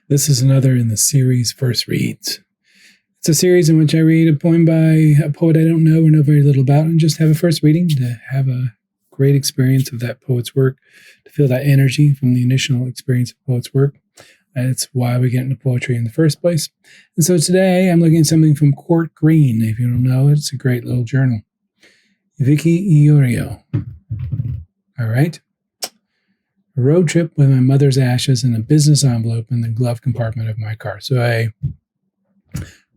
This is another in the series First Reads. It's a series in which I read a poem by a poet I don't know or know very little about and just have a first reading to have a great experience of that poet's work, to feel that energy from the initial experience of the poet's work. It's why we get into poetry in the first place. And so today I'm looking at something from Court Green. If you don't know it, it's a great little journal. Vicki Iorio. All right. A road trip with my mother's ashes in a business envelope in the glove compartment of my car. So a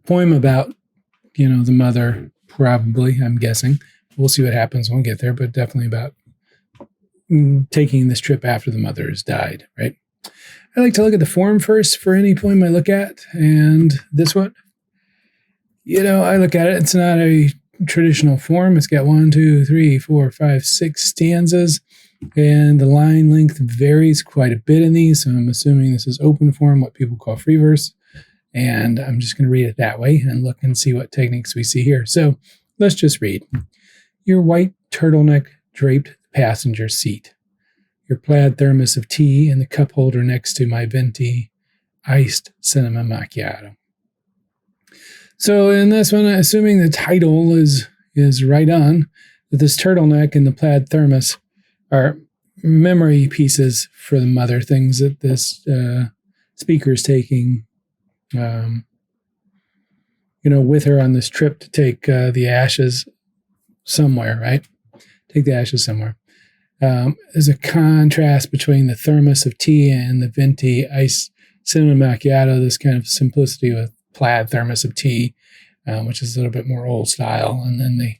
poem about, the mother, probably, I'm guessing. We'll see what happens when we get there, but definitely about taking this trip after the mother has died, right? I like to look at the form first for any poem I look at, and this one, I look at it, it's not a traditional form. It's got 1, 2, 3, 4, 5, 6 stanzas, and the line length varies quite a bit in these, so I'm assuming this is open form, what people call free verse, and I'm just going to read it that way and look and see what techniques we see here. So let's just read. Your white turtleneck draped the passenger seat. Your plaid thermos of tea in the cup holder next to my venti iced cinnamon macchiato. So in this one, assuming the title is right on, that this turtleneck and the plaid thermos are memory pieces for the mother, things that this speaker is taking, with her on this trip to take the ashes somewhere, right? Take the ashes somewhere. There's a contrast between the thermos of tea and the venti iced cinnamon macchiato, this kind of simplicity with plaid thermos of tea, which is a little bit more old style. And then the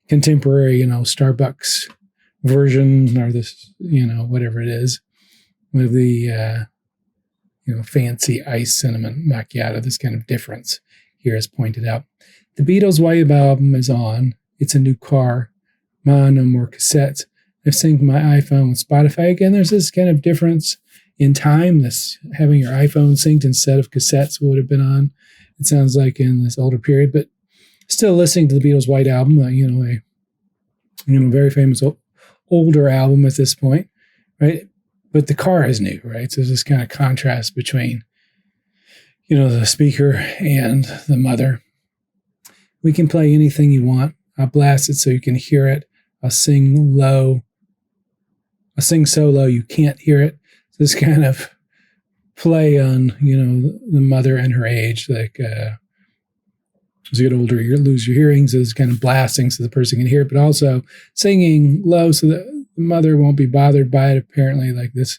contemporary, Starbucks version, or this, whatever it is, with the, fancy iced cinnamon macchiato, this kind of difference here is pointed out. The Beatles' White Album is on. It's a new car. Ma, no more cassettes. I've synced my iPhone with Spotify. Again, there's this kind of difference in time, this having your iPhone synced instead of cassettes would have been on. It sounds like in this older period, but still listening to the Beatles' White Album, a very famous older album at this point, right? But the car is new, right? So there's this kind of contrast between, the speaker and the mother. We can play anything you want. I'll blast it so you can hear it. I'll sing low. I'll sing so low you can't hear it. So this kind of play on, the mother and her age. Like, as you get older, you lose your hearing, so it's kind of blasting so the person can hear it, but also singing low so that the mother won't be bothered by it. Apparently, like this,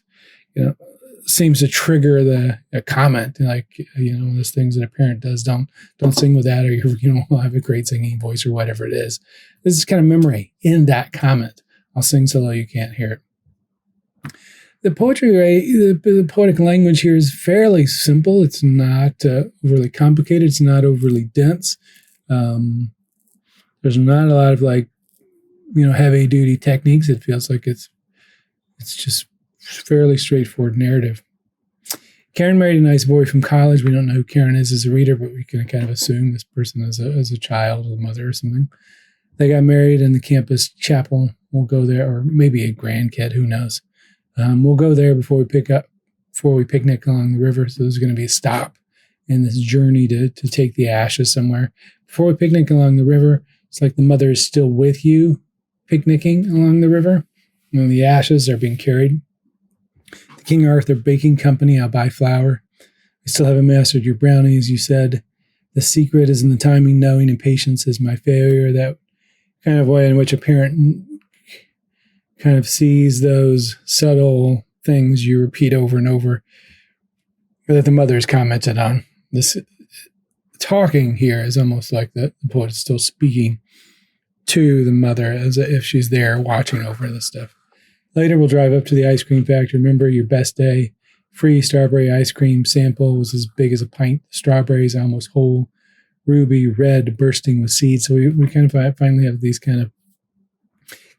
seems to trigger a comment, like, those things that a parent does, don't sing with that, or you will have a great singing voice or whatever it is. This is kind of memory in that comment. I'll sing so low you can't hear it. The poetry, the poetic language here is fairly simple. It's not overly complicated. It's not overly dense. There's not a lot of heavy duty techniques. It feels like it's just fairly straightforward narrative. Karen married a nice boy from college. We don't know who Karen is as a reader, but we can kind of assume this person as a child, a mother or something. They got married in the campus chapel. We'll go there, or maybe a grandkid, who knows. We'll go there before we picnic along the river. So there's going to be a stop in this journey to take the ashes somewhere. Before we picnic along the river, it's like the mother is still with you picnicking along the river, and the ashes are being carried. The King Arthur Baking Company, I'll buy flour. I still haven't mastered your brownies. You said the secret is in the timing, knowing, and patience is my failure. That kind of way in which a parent kind of sees those subtle things you repeat over and over that the mother's commented on. This talking here is almost like the poet is still speaking to the mother as if she's there watching over this stuff. Later, we'll drive up to the ice cream factory. Remember your best day. Free strawberry ice cream sample was as big as a pint. Strawberries almost whole, ruby red, bursting with seeds. So we kind of finally have these kind of,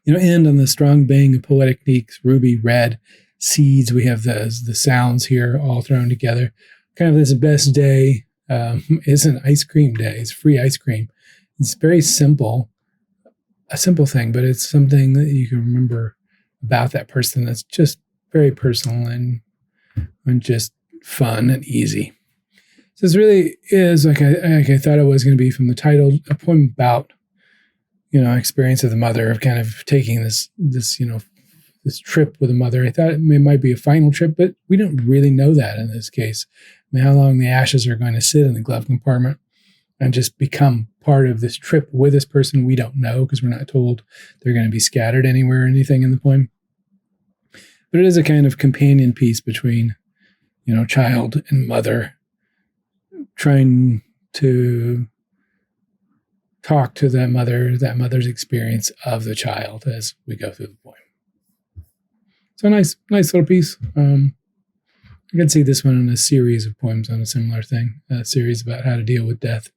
end on the strong bang of poetic techniques, ruby red, seeds. We have the sounds here all thrown together. Kind of this best day is an ice cream day. It's free ice cream. It's very simple, a simple thing, but it's something that you can remember about that person that's just very personal and just fun and easy. So this really is like I thought it was going to be from the title, a poem about, experience of the mother, of kind of taking this trip with a mother. I thought it might be a final trip, but we don't really know that in this case. I mean, how long the ashes are going to sit in the glove compartment and just become part of this trip with this person, we don't know, because we're not told they're going to be scattered anywhere or anything in the poem. But it is a kind of companion piece between, child and mother, trying to talk to that mother's experience of the child as we go through the poem. So nice little piece. I can see this one in a series of poems on a similar thing, a series about how to deal with death.